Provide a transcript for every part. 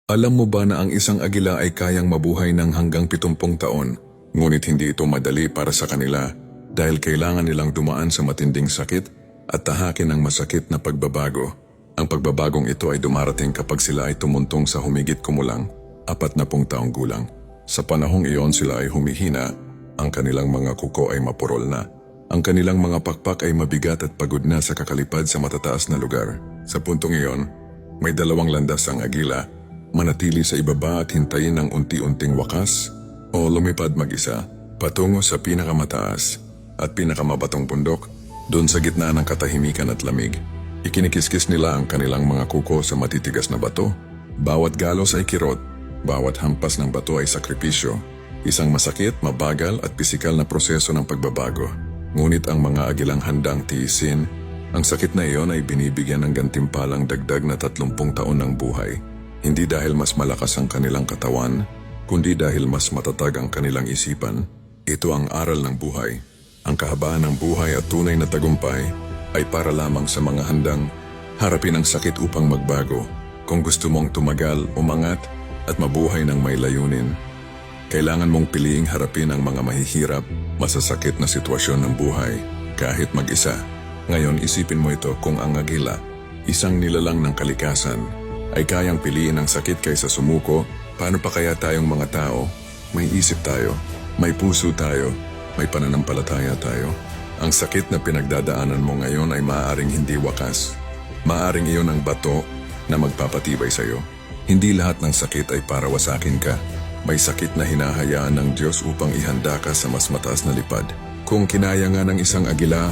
Alam mo ba na ang isang agila ay kayang mabuhay ng hanggang 70 taon, ngunit hindi ito madali para sa kanila dahil kailangan nilang dumaan sa matinding sakit at tahakin ang masakit na pagbabago. Ang pagbabagong ito ay dumarating kapag sila ay tumuntong sa humigit kumulang 40 taong gulang. Sa panahong iyon sila ay humihina, ang kanilang mga kuko ay mapurol na. Ang kanilang mga pakpak ay mabigat at pagod na sa kakalipad sa matataas na lugar. Sa puntong iyon, may dalawang landas ang agila, manatili sa ibaba at hintayin ang unti-unting wakas o lumipad mag-isa patungo sa pinakamataas at pinakamabatong bundok doon sa gitna ng katahimikan at lamig. Ikinikiskis nila ang kanilang mga kuko sa matitigas na bato. Bawat galos ay kirot, bawat hampas ng bato ay sakripisyo. Isang masakit, mabagal at pisikal na proseso ng pagbabago. Ngunit ang mga agilang handang tiisin, ang sakit na iyon ay binibigyan ng gantimpalang dagdag na 30 taon ng buhay. Hindi dahil mas malakas ang kanilang katawan, kundi dahil mas matatag ang kanilang isipan. Ito ang aral ng buhay. Ang kahabaan ng buhay at tunay na tagumpay ay para lamang sa mga handang harapin ang sakit upang magbago. Kung gusto mong tumagal, umangat at mabuhay ng may layunin, kailangan mong piliing harapin ang mga mahihirap, masasakit na sitwasyon ng buhay kahit mag-isa. Ngayon isipin mo ito, kung ang agila, isang nilalang ng kalikasan, ay kayang piliin ang sakit kaysa sumuko, paano pa kaya tayong mga tao? May isip tayo, may puso tayo, may pananampalataya tayo. Ang sakit na pinagdadaanan mo ngayon ay maaaring hindi wakas. Maaaring iyon ang bato na magpapatibay sa iyo. Hindi lahat ng sakit ay para wasakin ka. May sakit na hinahayaan ng Diyos upang ihanda ka sa mas mataas na lipad. Kung kinaya nga ng isang agila,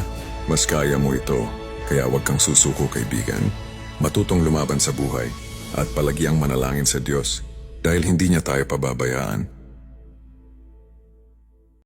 mas kaya mo ito. Kaya huwag kang susuko, kaibigan. Matutong lumaban sa buhay at palagiang manalangin sa Diyos dahil hindi niya tayo pababayaan.